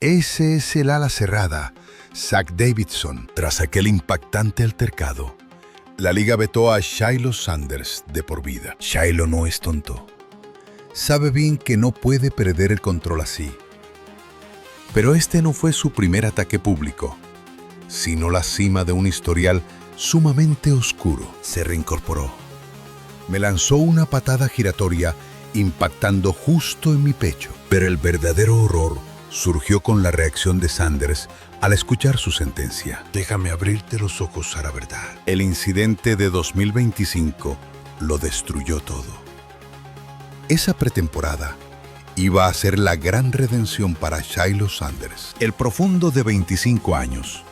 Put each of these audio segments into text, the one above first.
Ese es el ala cerrada, Zach Davidson. Tras aquel impactante altercado, la liga vetó a Shiloh Sanders de por vida. Shiloh no es tonto. Sabe bien que no puede perder el control así. Pero este no fue su primer ataque público, sino la cima de un historial sumamente oscuro. Se reincorporó. Me lanzó una patada giratoria impactando justo en mi pecho. Pero el verdadero horror surgió con la reacción de Sanders al escuchar su sentencia. Déjame abrirte los ojos a la verdad. El incidente de 2025 lo destruyó todo. Esa pretemporada iba a ser la gran redención para Shiloh Sanders, el profundo de 25 años,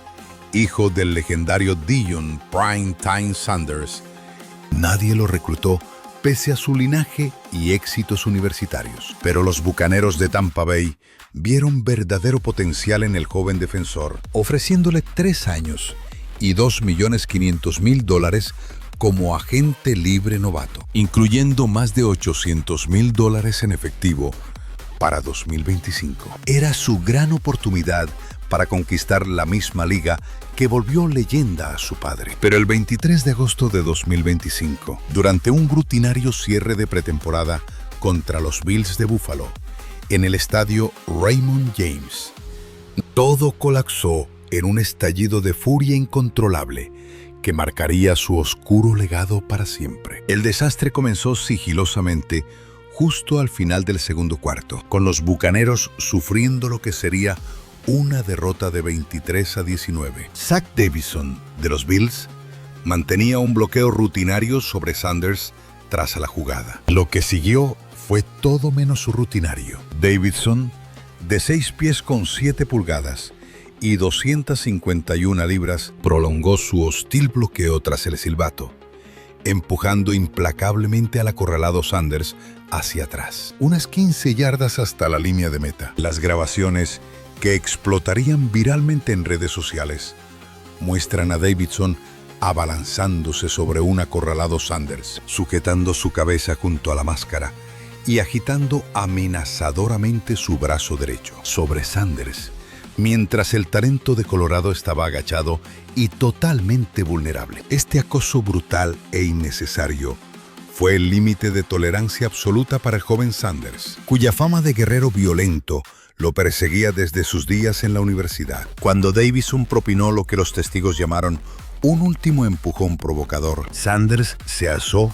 hijo del legendario Deion Primetime Sanders. Nadie lo reclutó pese a su linaje y éxitos universitarios. Pero los Bucaneros de Tampa Bay vieron verdadero potencial en el joven defensor, ofreciéndole 3 años y $2.500.000 como agente libre novato, incluyendo más de $800.000 en efectivo para 2025. Era su gran oportunidad para conquistar la misma liga que volvió leyenda a su padre. Pero el 23 de agosto de 2025, durante un rutinario cierre de pretemporada contra los Bills de Buffalo, en el estadio Raymond James, todo colapsó en un estallido de furia incontrolable que marcaría su oscuro legado para siempre. El desastre comenzó sigilosamente justo al final del segundo cuarto, con los Bucaneros sufriendo lo que sería una derrota de 23-19. Zach Davidson, de los Bills, mantenía un bloqueo rutinario sobre Sanders tras la jugada. Lo que siguió fue todo menos rutinario. Davidson, de 6 pies con 7 pulgadas y 251 libras, prolongó su hostil bloqueo tras el silbato, empujando implacablemente al acorralado Sanders hacia atrás, unas 15 yardas hasta la línea de meta. Las grabaciones, que explotarían viralmente en redes sociales, muestran a Davidson abalanzándose sobre un acorralado Sanders, sujetando su cabeza junto a la máscara y agitando amenazadoramente su brazo derecho sobre Sanders, mientras el talento de Colorado estaba agachado y totalmente vulnerable. Este acoso brutal e innecesario fue el límite de tolerancia absoluta para el joven Sanders, cuya fama de guerrero violento lo perseguía desde sus días en la universidad. Cuando Davidson propinó lo que los testigos llamaron un último empujón provocador, Sanders se alzó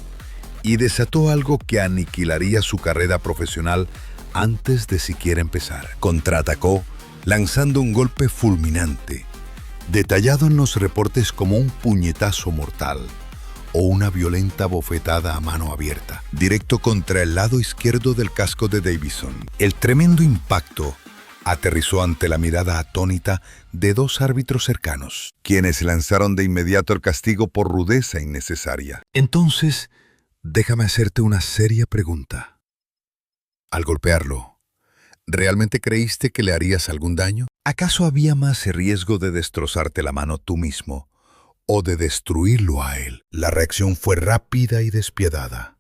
y desató algo que aniquilaría su carrera profesional antes de siquiera empezar. Contraatacó, lanzando un golpe fulminante, detallado en los reportes como un puñetazo mortal o una violenta bofetada a mano abierta, directo contra el lado izquierdo del casco de Davidson. El tremendo impacto aterrizó ante la mirada atónita de 2 árbitros cercanos, quienes lanzaron de inmediato el castigo por rudeza innecesaria. Entonces, déjame hacerte una seria pregunta. Al golpearlo, ¿realmente creíste que le harías algún daño? ¿Acaso había más riesgo de destrozarte la mano tú mismo o de destruirlo a él? La reacción fue rápida y despiadada.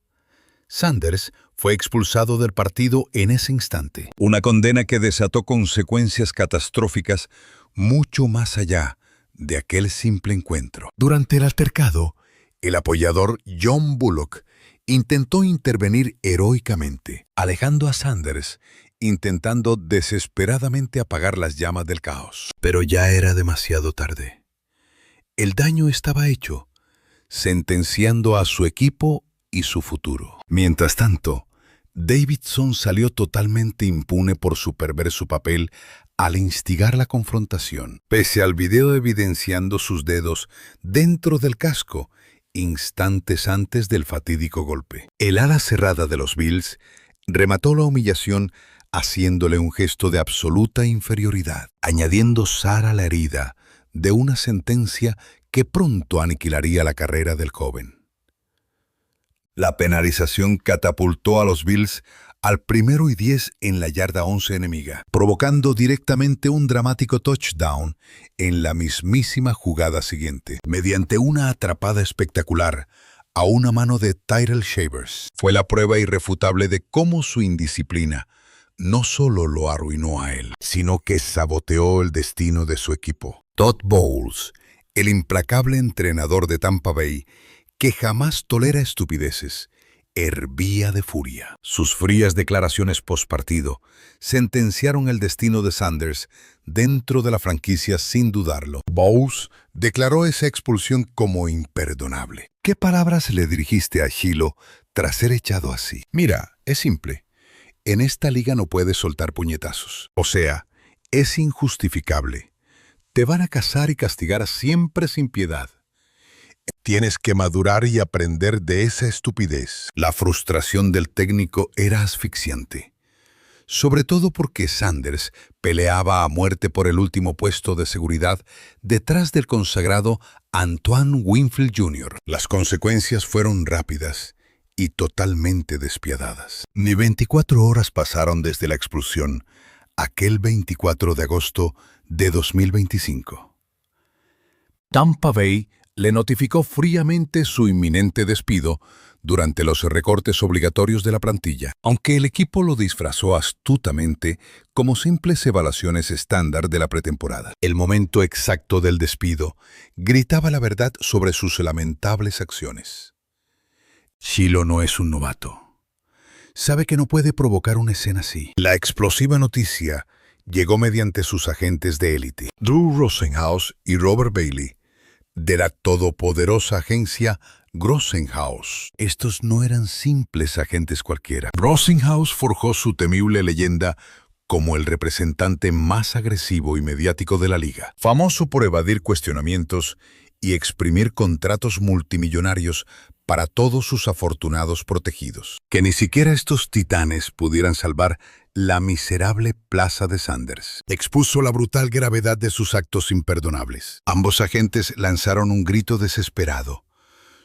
Sanders fue expulsado del partido en ese instante, una condena que desató consecuencias catastróficas mucho más allá de aquel simple encuentro. Durante el altercado, el apoyador John Bullock intentó intervenir heroicamente, alejando a Sanders, intentando desesperadamente apagar las llamas del caos. Pero ya era demasiado tarde. El daño estaba hecho, sentenciando a su equipo y su futuro. Mientras tanto, Davidson salió totalmente impune por su perverso papel al instigar la confrontación, pese al video evidenciando sus dedos dentro del casco instantes antes del fatídico golpe. El ala cerrada de los Bills remató la humillación haciéndole un gesto de absoluta inferioridad, añadiendo sal a la herida de una sentencia que pronto aniquilaría la carrera del joven. La penalización catapultó a los Bills al 1º y 10 en la yarda 11 enemiga, provocando directamente un dramático touchdown en la mismísima jugada siguiente, mediante una atrapada espectacular a una mano de Tyrell Shavers. Fue la prueba irrefutable de cómo su indisciplina no solo lo arruinó a él, sino que saboteó el destino de su equipo. Todd Bowles, el implacable entrenador de Tampa Bay, que jamás tolera estupideces, hervía de furia. Sus frías declaraciones postpartido sentenciaron el destino de Sanders dentro de la franquicia sin dudarlo. Bowles declaró esa expulsión como imperdonable. ¿Qué palabras le dirigiste a Shiloh tras ser echado así? Mira, es simple. En esta liga no puedes soltar puñetazos. O sea, es injustificable. Te van a cazar y castigar siempre sin piedad. Tienes que madurar y aprender de esa estupidez. La frustración del técnico era asfixiante. Sobre todo porque Sanders peleaba a muerte por el último puesto de seguridad detrás del consagrado Antoine Winfield Jr. Las consecuencias fueron rápidas y totalmente despiadadas. Ni 24 horas pasaron desde la expulsión, aquel 24 de agosto de 2025. Tampa Bay le notificó fríamente su inminente despido durante los recortes obligatorios de la plantilla, aunque el equipo lo disfrazó astutamente como simples evaluaciones estándar de la pretemporada. El momento exacto del despido gritaba la verdad sobre sus lamentables acciones. Shiloh no es un novato. Sabe que no puede provocar una escena así. La explosiva noticia llegó mediante sus agentes de élite, Drew Rosenhaus y Robert Bailey, de la todopoderosa agencia Rosenhaus. Estos no eran simples agentes cualquiera. Rosenhaus forjó su temible leyenda como el representante más agresivo y mediático de la liga, famoso por evadir cuestionamientos y exprimir contratos multimillonarios para todos sus afortunados protegidos. Que ni siquiera estos titanes pudieran salvar la miserable plaza de Sanders. Expuso la brutal gravedad de sus actos imperdonables. Ambos agentes lanzaron un grito desesperado,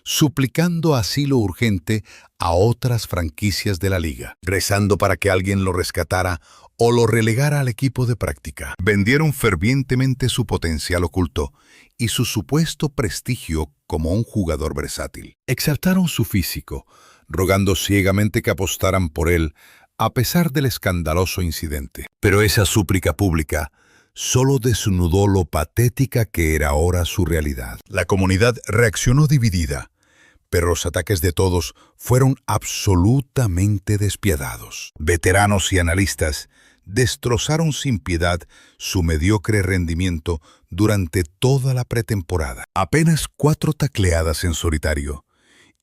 suplicando asilo urgente a otras franquicias de la liga, rezando para que alguien lo rescatara o lo relegara al equipo de práctica. Vendieron fervientemente su potencial oculto y su supuesto prestigio como un jugador versátil. Exaltaron su físico, rogando ciegamente que apostaran por él a pesar del escandaloso incidente. Pero esa súplica pública solo desnudó lo patética que era ahora su realidad. La comunidad reaccionó dividida, pero los ataques de todos fueron absolutamente despiadados. Veteranos y analistas destrozaron sin piedad su mediocre rendimiento durante toda la pretemporada. Apenas 4 tacleadas en solitario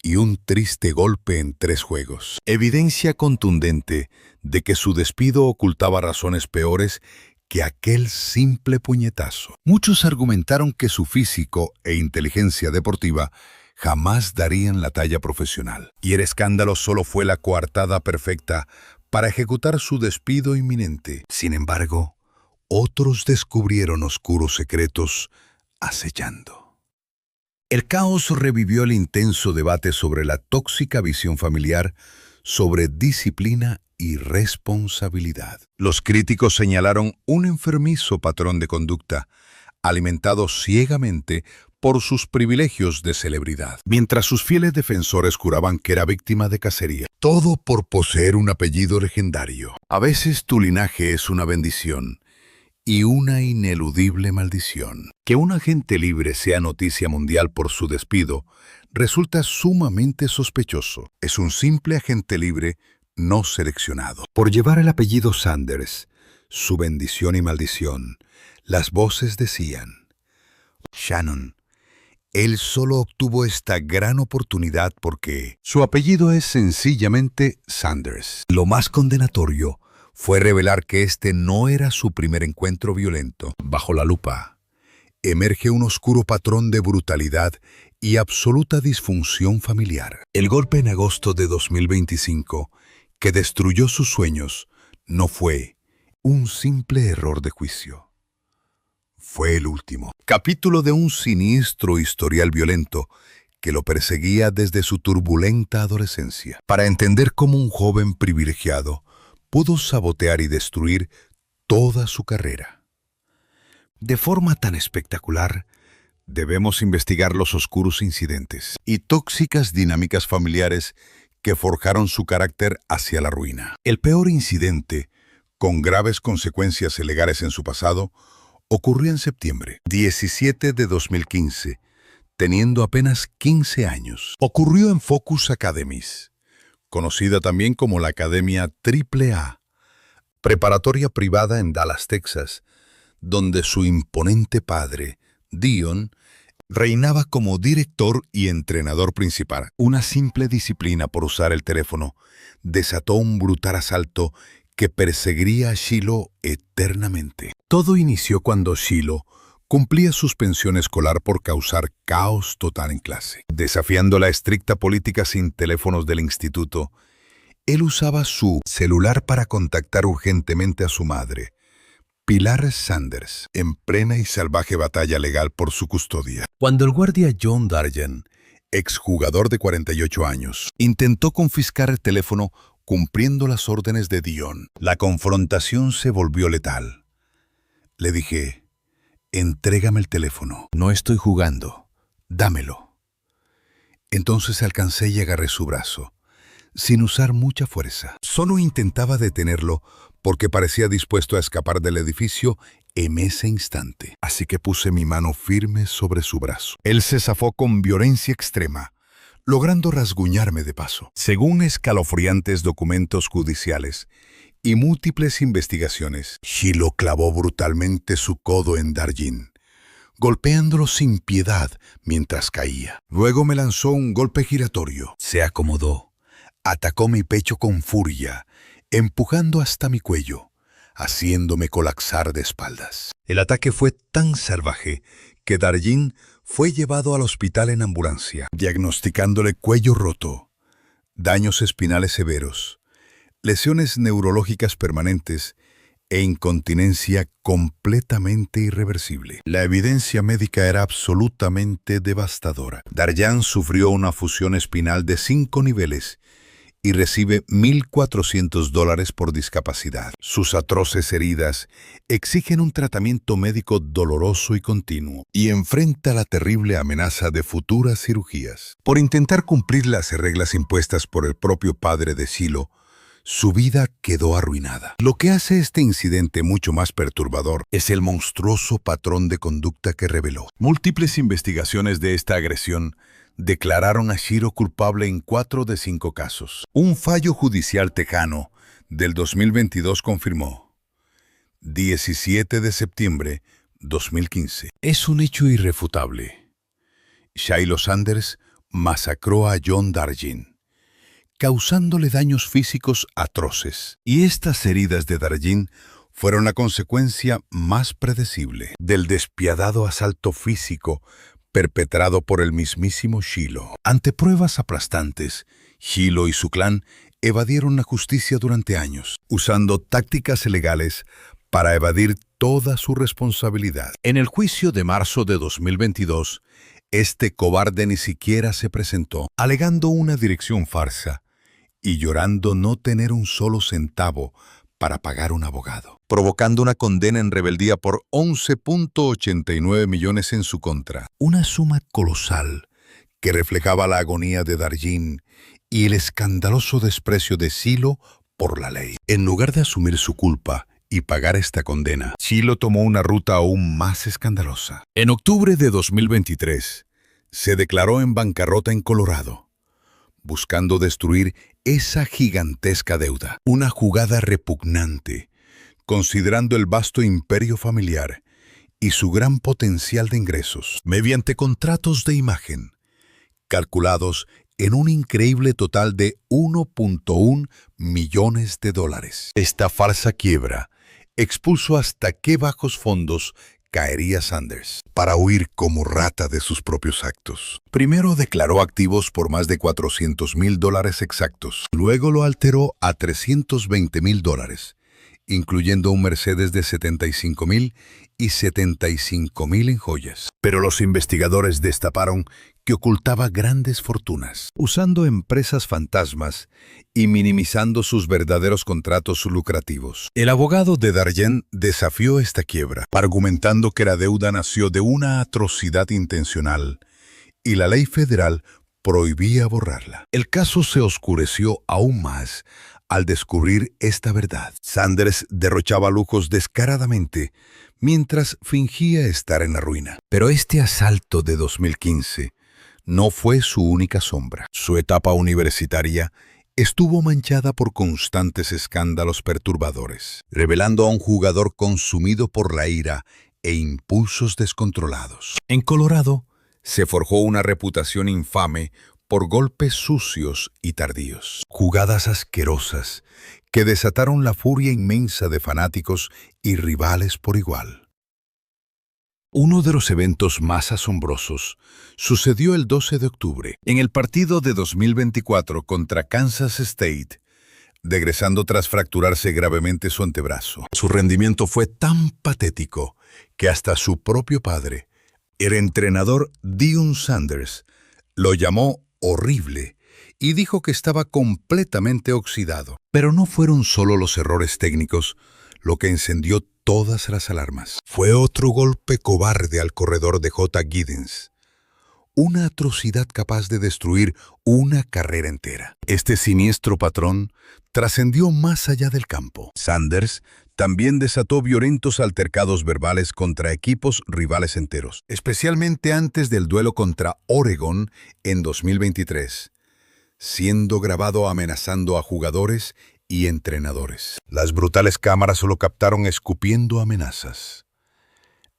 y un triste golpe en 3 juegos. Evidencia contundente de que su despido ocultaba razones peores que aquel simple puñetazo. Muchos argumentaron que su físico e inteligencia deportiva jamás darían la talla profesional, y el escándalo solo fue la coartada perfecta para ejecutar su despido inminente. Sin embargo, otros descubrieron oscuros secretos acechando. El caos revivió el intenso debate sobre la tóxica visión familiar, sobre disciplina y responsabilidad. Los críticos señalaron un enfermizo patrón de conducta, alimentado ciegamente por sus privilegios de celebridad, mientras sus fieles defensores juraban que era víctima de cacería. Todo por poseer un apellido legendario. A veces tu linaje es una bendición y una ineludible maldición. Que un agente libre sea noticia mundial por su despido resulta sumamente sospechoso. Es un simple agente libre no seleccionado. Por llevar el apellido Sanders, su bendición y maldición, las voces decían: Shannon, él solo obtuvo esta gran oportunidad porque su apellido es sencillamente Sanders. Lo más condenatorio fue revelar que este no era su primer encuentro violento. Bajo la lupa emerge un oscuro patrón de brutalidad y absoluta disfunción familiar. El golpe en agosto de 2025, que destruyó sus sueños, no fue un simple error de juicio. Fue el último capítulo de un siniestro historial violento que lo perseguía desde su turbulenta adolescencia. Para entender cómo un joven privilegiado pudo sabotear y destruir toda su carrera de forma tan espectacular, debemos investigar los oscuros incidentes y tóxicas dinámicas familiares que forjaron su carácter hacia la ruina. El peor incidente con graves consecuencias legales en su pasado, ocurrió en septiembre 17 de 2015, teniendo apenas 15 años. Ocurrió en Focus Academies, conocida también como la Academia AAA, preparatoria privada en Dallas, Texas, donde su imponente padre, Dion, reinaba como director y entrenador principal. Una simple disciplina por usar el teléfono desató un brutal asalto que perseguiría a Shiloh eternamente. Todo inició cuando Shiloh cumplía suspensión escolar por causar caos total en clase. Desafiando la estricta política sin teléfonos del instituto, él usaba su celular para contactar urgentemente a su madre, Pilar Sanders, en plena y salvaje batalla legal por su custodia. Cuando el guardia John Dargen, exjugador de 48 años, intentó confiscar el teléfono cumpliendo las órdenes de Dion, la confrontación se volvió letal. Le dije, entrégame el teléfono. No estoy jugando. Dámelo. Entonces alcancé y agarré su brazo, sin usar mucha fuerza. Solo intentaba detenerlo porque parecía dispuesto a escapar del edificio en ese instante. Así que puse mi mano firme sobre su brazo. Él se zafó con violencia extrema, logrando rasguñarme de paso. Según escalofriantes documentos judiciales y múltiples investigaciones, Shiloh clavó brutalmente su codo en Dargen, golpeándolo sin piedad mientras caía. Luego me lanzó un golpe giratorio. Se acomodó, atacó mi pecho con furia, empujando hasta mi cuello, haciéndome colapsar de espaldas. El ataque fue tan salvaje que Dargen fue llevado al hospital en ambulancia, diagnosticándole cuello roto, daños espinales severos, lesiones neurológicas permanentes e incontinencia completamente irreversible. La evidencia médica era absolutamente devastadora. Dargen sufrió una fusión espinal de 5 niveles y recibe $1,400 por discapacidad. Sus atroces heridas exigen un tratamiento médico doloroso y continuo y enfrenta la terrible amenaza de futuras cirugías. Por intentar cumplir las reglas impuestas por el propio padre de Shiloh, su vida quedó arruinada. Lo que hace este incidente mucho más perturbador es el monstruoso patrón de conducta que reveló. Múltiples investigaciones de esta agresión declararon a Shiloh culpable en 4 de 5 casos. Un fallo judicial tejano del 2022 confirmó. 17 de septiembre 2015. Es un hecho irrefutable. Shiloh Sanders masacró a John Dargen, causándole daños físicos atroces. Y estas heridas de Dargen fueron la consecuencia más predecible del despiadado asalto físico perpetrado por el mismísimo Shiloh. Ante pruebas aplastantes, Shiloh y su clan evadieron la justicia durante años, usando tácticas ilegales para evadir toda su responsabilidad. En el juicio de marzo de 2022, este cobarde ni siquiera se presentó, alegando una dirección farsa y llorando no tener un solo centavo para pagar un abogado, provocando una condena en rebeldía por 11.89 millones en su contra. Una suma colosal que reflejaba la agonía de Dargen y el escandaloso desprecio de Shiloh por la ley. En lugar de asumir su culpa y pagar esta condena, Shiloh tomó una ruta aún más escandalosa. En octubre de 2023, se declaró en bancarrota en Colorado, buscando destruir esa gigantesca deuda. Una jugada repugnante, considerando el vasto imperio familiar y su gran potencial de ingresos, mediante contratos de imagen, calculados en un increíble total de $1.1 millones. Esta falsa quiebra expuso hasta qué bajos fondos caería Sanders para huir como rata de sus propios actos. Primero declaró activos por más de $400,000 exactos. Luego lo alteró a $320,000, incluyendo un Mercedes de $75,000 y $75,000 en joyas. Pero los investigadores destaparon que ocultaba grandes fortunas, usando empresas fantasmas y minimizando sus verdaderos contratos lucrativos. El abogado de Dargen desafió esta quiebra, argumentando que la deuda nació de una atrocidad intencional y la ley federal prohibía borrarla. El caso se oscureció aún más al descubrir esta verdad. Sanders derrochaba lujos descaradamente mientras fingía estar en la ruina. Pero este asalto de 2015 no fue su única sombra. Su etapa universitaria estuvo manchada por constantes escándalos perturbadores, revelando a un jugador consumido por la ira e impulsos descontrolados. En Colorado, se forjó una reputación infame por golpes sucios y tardíos, jugadas asquerosas que desataron la furia inmensa de fanáticos y rivales por igual. Uno de los eventos más asombrosos sucedió el 12 de octubre, en el partido de 2024 contra Kansas State, regresando tras fracturarse gravemente su antebrazo. Su rendimiento fue tan patético que hasta su propio padre, el entrenador Deion Sanders, lo llamó horrible y dijo que estaba completamente oxidado. Pero no fueron solo los errores técnicos lo que encendió todas las alarmas. Fue otro golpe cobarde al corredor de J. Giddens, una atrocidad capaz de destruir una carrera entera. Este siniestro patrón trascendió más allá del campo. Sanders también desató violentos altercados verbales contra equipos rivales enteros, especialmente antes del duelo contra Oregon en 2023, siendo grabado amenazando a jugadores y entrenadores. Las brutales cámaras lo captaron escupiendo amenazas.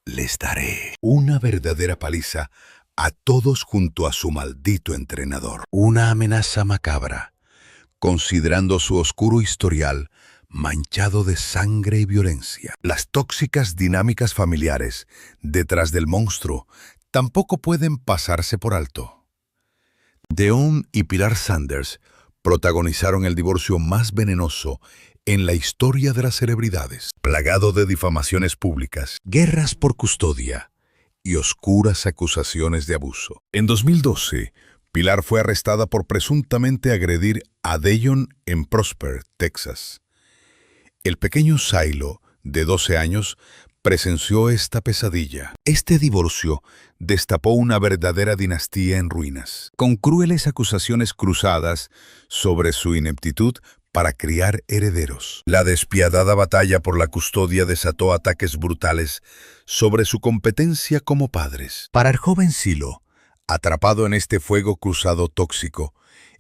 Les daré una verdadera paliza a todos junto a su maldito entrenador. Una amenaza macabra, considerando su oscuro historial manchado de sangre y violencia. Las tóxicas dinámicas familiares detrás del monstruo tampoco pueden pasarse por alto. Deion y Pilar Sanders protagonizaron el divorcio más venenoso en la historia de las celebridades, plagado de difamaciones públicas, guerras por custodia y oscuras acusaciones de abuso. En 2012, Pilar fue arrestada por presuntamente agredir a Deion en Prosper, Texas. El pequeño Shiloh, de 12 años, presenció esta pesadilla. Este divorcio destapó una verdadera dinastía en ruinas, con crueles acusaciones cruzadas sobre su ineptitud para criar herederos. La despiadada batalla por la custodia desató ataques brutales sobre su competencia como padres. Para el joven Shiloh, atrapado en este fuego cruzado tóxico,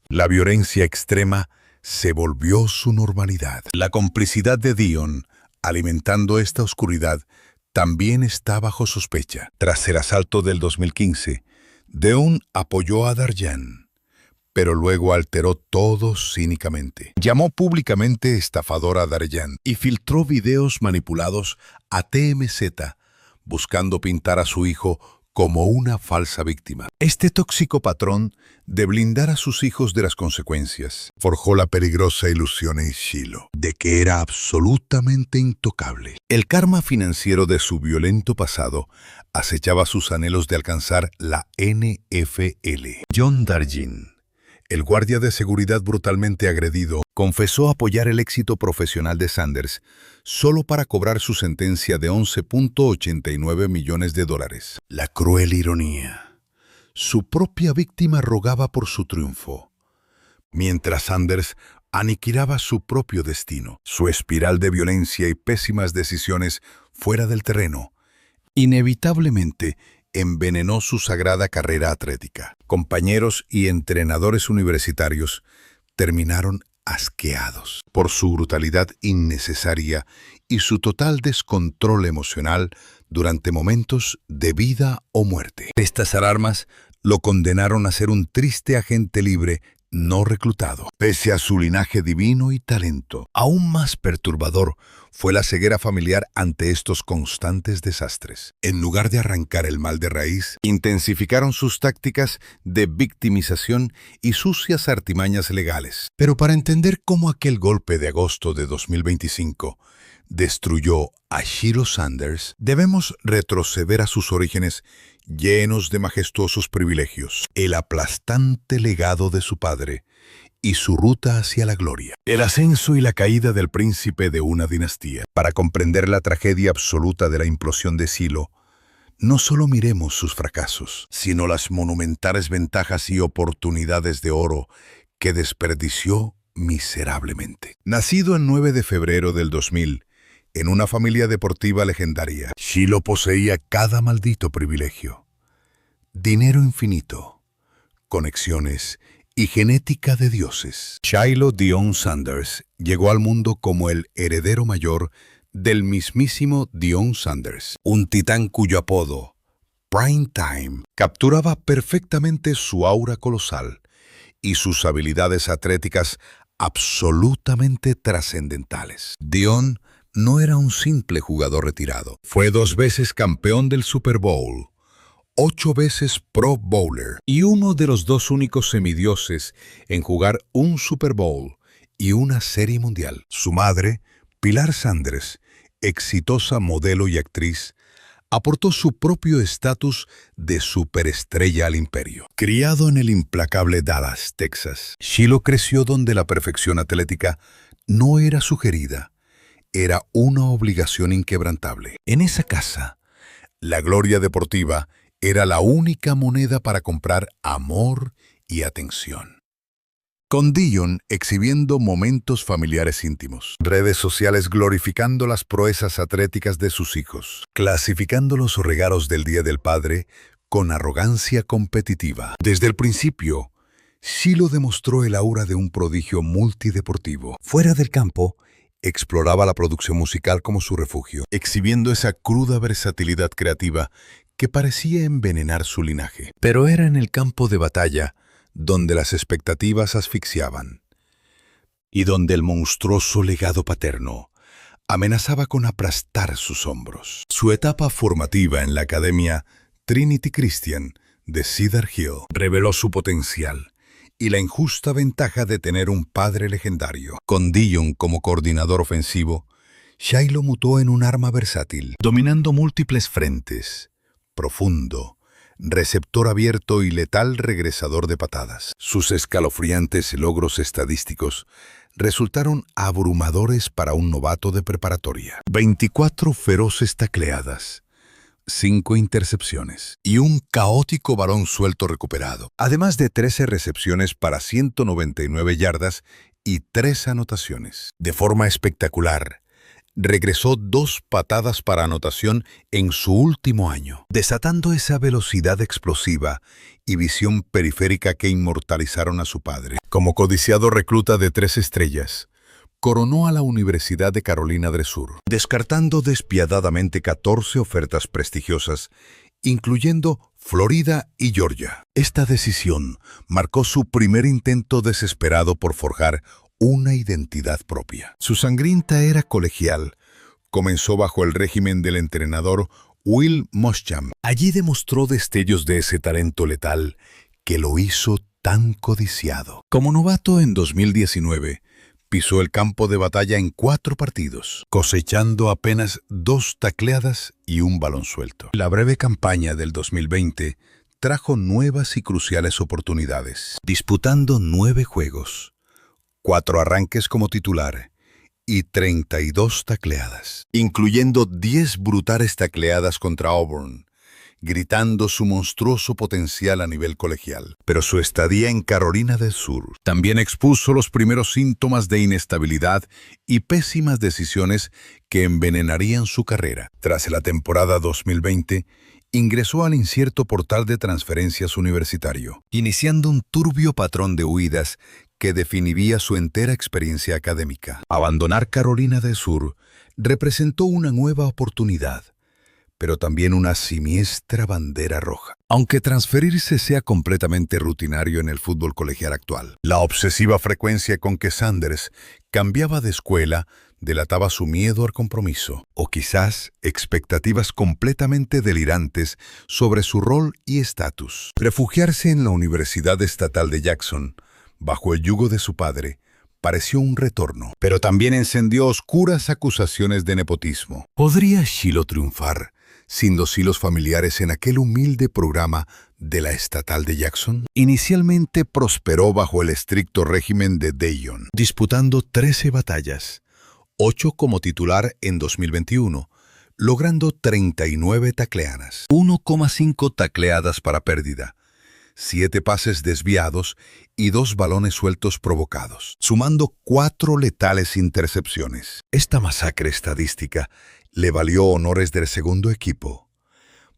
la violencia extrema se volvió su normalidad. La complicidad de Deion, alimentando esta oscuridad, también está bajo sospecha. Tras el asalto del 2015, Deion apoyó a Darjan, pero luego alteró todo cínicamente. Llamó públicamente estafador a Darjan y filtró videos manipulados a TMZ, buscando pintar a su hijo como una falsa víctima. Este tóxico patrón de blindar a sus hijos de las consecuencias forjó la peligrosa ilusión en Shiloh de que era absolutamente intocable. El karma financiero de su violento pasado acechaba sus anhelos de alcanzar la NFL. John Darjan, el guardia de seguridad brutalmente agredido, confesó apoyar el éxito profesional de Sanders solo para cobrar su sentencia de $11.89 millones. La cruel ironía. Su propia víctima rogaba por su triunfo, mientras Sanders aniquilaba su propio destino. Su espiral de violencia y pésimas decisiones fuera del terreno inevitablemente envenenó su sagrada carrera atlética. Compañeros y entrenadores universitarios terminaron asqueados por su brutalidad innecesaria y su total descontrol emocional durante momentos de vida o muerte. Estas alarmas lo condenaron a ser un triste agente libre no reclutado. Pese a su linaje divino y talento, aún más perturbador fue la ceguera familiar ante estos constantes desastres. En lugar de arrancar el mal de raíz, intensificaron sus tácticas de victimización y sucias artimañas legales. Pero para entender cómo aquel golpe de agosto de 2025 destruyó a Shiloh Sanders, debemos retroceder a sus orígenes llenos de majestuosos privilegios, el aplastante legado de su padre y su ruta hacia la gloria, el ascenso y la caída del príncipe de una dinastía. Para comprender la tragedia absoluta de la implosión de Shiloh, no solo miremos sus fracasos, sino las monumentales ventajas y oportunidades de oro que desperdició miserablemente. Nacido el 9 de febrero del 2000, en una familia deportiva legendaria, Shiloh poseía cada maldito privilegio. Dinero infinito, conexiones y genética de dioses. Shiloh Dion Sanders llegó al mundo como el heredero mayor del mismísimo Dion Sanders, un titán cuyo apodo, Prime Time, capturaba perfectamente su aura colosal y sus habilidades atléticas absolutamente trascendentales. Dion no era un simple jugador retirado. Fue 2 veces campeón del Super Bowl, 8 veces Pro Bowler y uno de los 2 únicos semidioses en jugar un Super Bowl y una Serie Mundial. Su madre, Pilar Sanders, exitosa modelo y actriz, aportó su propio estatus de superestrella al imperio. Criado en el implacable Dallas, Texas, Shiloh creció donde la perfección atlética no era sugerida, era una obligación inquebrantable. En esa casa, la gloria deportiva era la única moneda para comprar amor y atención. Con Dion exhibiendo momentos familiares íntimos, redes sociales glorificando las proezas atléticas de sus hijos, clasificando los regalos del Día del Padre con arrogancia competitiva. Desde el principio, Shiloh demostró el aura de un prodigio multideportivo. Fuera del campo, exploraba la producción musical como su refugio, exhibiendo esa cruda versatilidad creativa que parecía envenenar su linaje. Pero era en el campo de batalla donde las expectativas asfixiaban y donde el monstruoso legado paterno amenazaba con aplastar sus hombros. Su etapa formativa en la Academia Trinity Christian de Cedar Hill reveló su potencial y la injusta ventaja de tener un padre legendario. Con Dion como coordinador ofensivo, Shiloh mutó en un arma versátil, dominando múltiples frentes, profundo, receptor abierto y letal regresador de patadas. Sus escalofriantes logros estadísticos resultaron abrumadores para un novato de preparatoria. 24 feroces tacleadas, 5 intercepciones y un caótico balón suelto recuperado, además de 13 recepciones para 199 yardas y 3 anotaciones. De forma espectacular, regresó 2 patadas para anotación en su último año, desatando esa velocidad explosiva y visión periférica que inmortalizaron a su padre. Como codiciado recluta de 3 estrellas, coronó a la Universidad de Carolina del Sur, descartando despiadadamente 14 ofertas prestigiosas, incluyendo Florida y Georgia. Esta decisión marcó su primer intento desesperado por forjar una identidad propia. Su sangrienta era colegial comenzó bajo el régimen del entrenador Will Muschamp. Allí demostró destellos de ese talento letal que lo hizo tan codiciado. Como novato en 2019, pisó el campo de batalla en 4 partidos, cosechando apenas 2 tacleadas y un balón suelto. La breve campaña del 2020 trajo nuevas y cruciales oportunidades, disputando 9 juegos, 4 arranques como titular y 32 tacleadas, incluyendo 10 brutales tacleadas contra Auburn, gritando su monstruoso potencial a nivel colegial. Pero su estadía en Carolina del Sur también expuso los primeros síntomas de inestabilidad y pésimas decisiones que envenenarían su carrera. Tras la temporada 2020, ingresó al incierto portal de transferencias universitario, iniciando un turbio patrón de huidas que definiría su entera experiencia académica. Abandonar Carolina del Sur representó una nueva oportunidad, pero también una siniestra bandera roja. Aunque transferirse sea completamente rutinario en el fútbol colegial actual, la obsesiva frecuencia con que Sanders cambiaba de escuela delataba su miedo al compromiso, o quizás expectativas completamente delirantes sobre su rol y estatus. Refugiarse en la Universidad Estatal de Jackson, bajo el yugo de su padre, pareció un retorno, pero también encendió oscuras acusaciones de nepotismo. ¿Podría Shiloh triunfar sin los hilos familiares en aquel humilde programa de la Estatal de Jackson? Inicialmente prosperó bajo el estricto régimen de Dion, disputando 13 batallas, 8 como titular en 2021, logrando 39 tacleadas, 1,5 tacleadas para pérdida, 7 pases desviados y 2 balones sueltos provocados, sumando 4 letales intercepciones. Esta masacre estadística le valió honores del segundo equipo,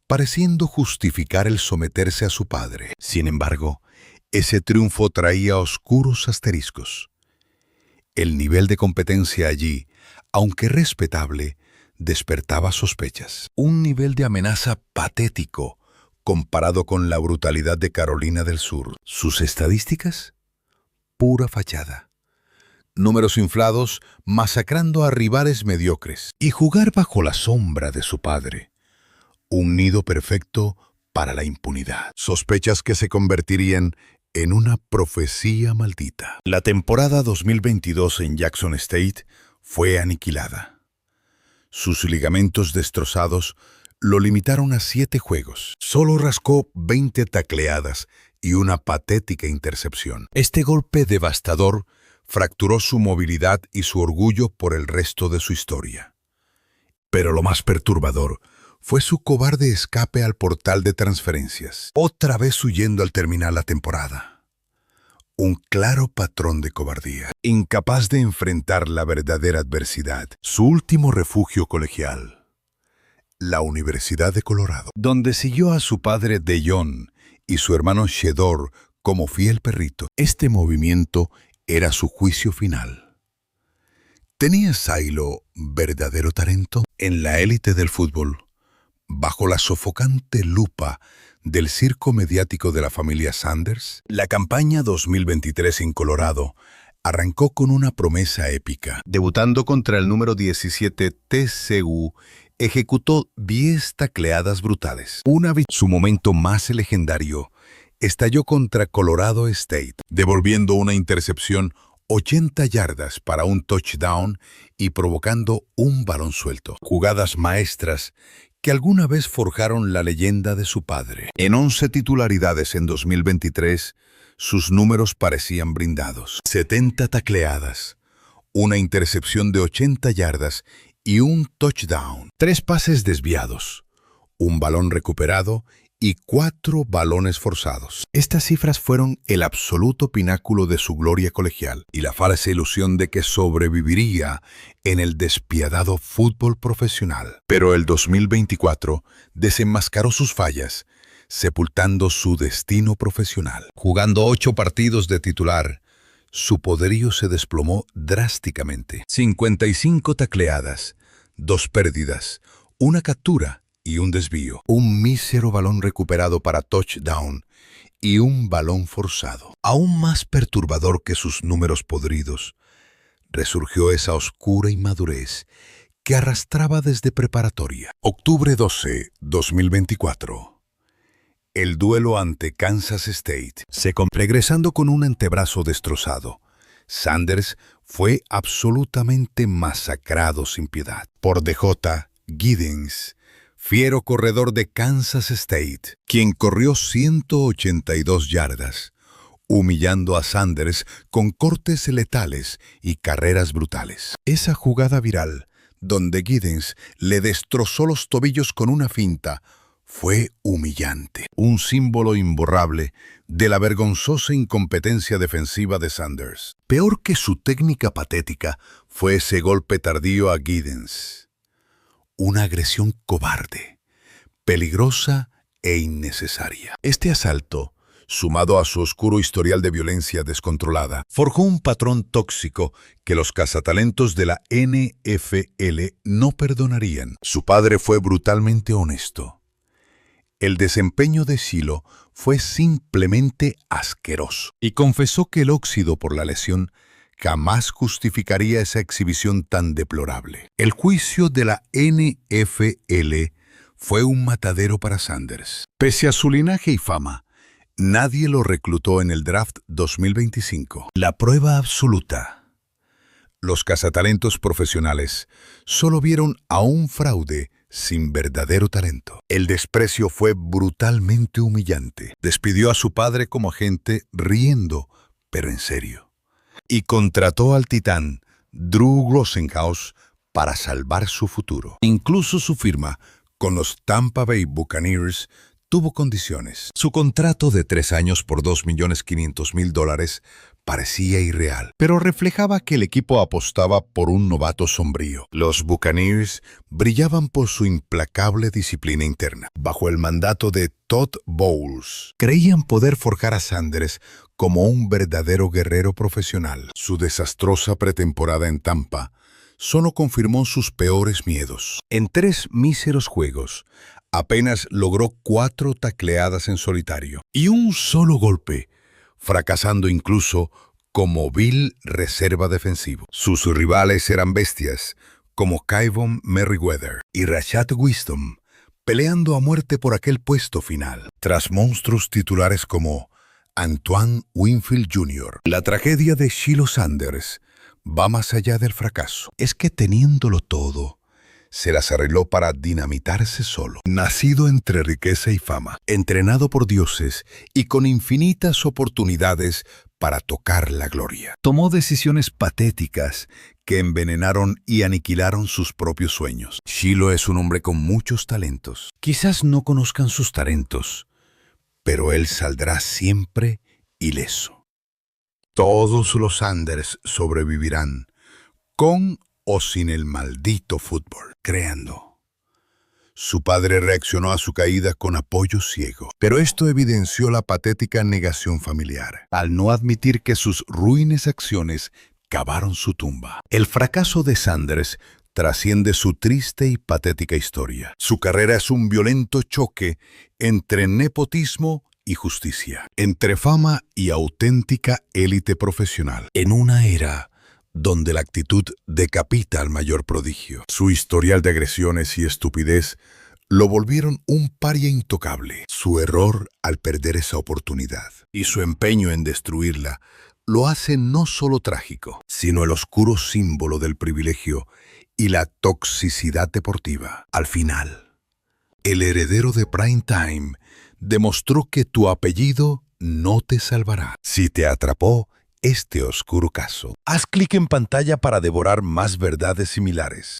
pareciendo justificar el someterse a su padre. Sin embargo, ese triunfo traía oscuros asteriscos. El nivel de competencia allí, aunque respetable, despertaba sospechas. Un nivel de amenaza patético comparado con la brutalidad de Carolina del Sur. Sus estadísticas, pura fachada. Números inflados masacrando a rivales mediocres. Y jugar bajo la sombra de su padre. Un nido perfecto para la impunidad. Sospechas que se convertirían en una profecía maldita. La temporada 2022 en Jackson State fue aniquilada. Sus ligamentos destrozados lo limitaron a 7 juegos. Solo rascó 20 tacleadas y una patética intercepción. Este golpe devastador fracturó su movilidad y su orgullo por el resto de su historia. Pero lo más perturbador fue su cobarde escape al portal de transferencias, otra vez huyendo al terminar la temporada. Un claro patrón de cobardía, incapaz de enfrentar la verdadera adversidad. Su último refugio colegial, la Universidad de Colorado, donde siguió a su padre Dejon y su hermano Shedeur como fiel perrito. Este movimiento era su juicio final. ¿Tenía Shiloh verdadero talento? En la élite del fútbol, bajo la sofocante lupa del circo mediático de la familia Sanders, la campaña 2023 en Colorado arrancó con una promesa épica. Debutando contra el número 17 TCU, ejecutó 10 tacleadas brutales. Su momento más legendario estalló contra Colorado State, devolviendo una intercepción 80 yardas para un touchdown y provocando un balón suelto. Jugadas maestras que alguna vez forjaron la leyenda de su padre. En 11 titularidades en 2023, sus números parecían brindados. 70 tacleadas, una intercepción de 80 yardas y un touchdown. 3 pases desviados, un balón recuperado y 4 balones forzados. Estas cifras fueron el absoluto pináculo de su gloria colegial y la falsa ilusión de que sobreviviría en el despiadado fútbol profesional. Pero el 2024 desenmascaró sus fallas, sepultando su destino profesional. Jugando 8 partidos de titular, su poderío se desplomó drásticamente. 55 tacleadas, 2 pérdidas, una captura y un desvío, un mísero balón recuperado para touchdown y un balón forzado. Aún más perturbador que sus números podridos, resurgió esa oscura inmadurez que arrastraba desde preparatoria. Octubre 12, 2024. El duelo ante Kansas State. Regresando con un antebrazo destrozado, Sanders fue absolutamente masacrado sin piedad por DJ Giddens, fiero corredor de Kansas State, quien corrió 182 yardas, humillando a Sanders con cortes letales y carreras brutales. Esa jugada viral, donde Giddens le destrozó los tobillos con una finta, fue humillante, un símbolo imborrable de la vergonzosa incompetencia defensiva de Sanders. Peor que su técnica patética fue ese golpe tardío a Giddens. Una agresión cobarde, peligrosa e innecesaria. Este asalto, sumado a su oscuro historial de violencia descontrolada, forjó un patrón tóxico que los cazatalentos de la NFL no perdonarían. Su padre fue brutalmente honesto. El desempeño de Shiloh fue simplemente asqueroso y confesó que el óxido por la lesión jamás justificaría esa exhibición tan deplorable. El juicio de la NFL fue un matadero para Sanders. Pese a su linaje y fama, nadie lo reclutó en el draft 2025. La prueba absoluta. Los cazatalentos profesionales solo vieron a un fraude sin verdadero talento. El desprecio fue brutalmente humillante. Despidió a su padre como agente riendo, pero en serio. Y contrató al titán Drew Rosenhaus para salvar su futuro. Incluso su firma con los Tampa Bay Buccaneers tuvo condiciones. Su contrato de 3 años por $2.500.000 parecía irreal, pero reflejaba que el equipo apostaba por un novato sombrío. Los Buccaneers brillaban por su implacable disciplina interna. Bajo el mandato de Todd Bowles, creían poder forjar a Sanders como un verdadero guerrero profesional. Su desastrosa pretemporada en Tampa solo confirmó sus peores miedos. En 3 míseros juegos, apenas logró 4 tacleadas en solitario y un solo golpe, fracasando incluso como vil reserva defensivo. Sus rivales eran bestias como Kayvon Merriweather y Rashad Wisdom, peleando a muerte por aquel puesto final. Tras monstruos titulares como Antoine Winfield Jr., la tragedia de Shiloh Sanders va más allá del fracaso. Es que teniéndolo todo, se las arregló para dinamitarse solo. Nacido entre riqueza y fama, entrenado por dioses y con infinitas oportunidades para tocar la gloria. Tomó decisiones patéticas que envenenaron y aniquilaron sus propios sueños. Shiloh es un hombre con muchos talentos. Quizás no conozcan sus talentos, pero él saldrá siempre ileso. Todos los Sanders sobrevivirán, con o sin el maldito fútbol, créanlo. Su padre reaccionó a su caída con apoyo ciego, pero esto evidenció la patética negación familiar, al no admitir que sus ruines acciones cavaron su tumba. El fracaso de Sanders trasciende su triste y patética historia. Su carrera es un violento choque entre nepotismo y justicia, entre fama y auténtica élite profesional, en una era donde la actitud decapita al mayor prodigio. Su historial de agresiones y estupidez lo volvieron un paria intocable. Su error al perder esa oportunidad y su empeño en destruirla lo hace no solo trágico, sino el oscuro símbolo del privilegio y la toxicidad deportiva. Al final, el heredero de Prime Time demostró que tu apellido no te salvará. Si te atrapó este oscuro caso, haz clic en pantalla para devorar más verdades similares.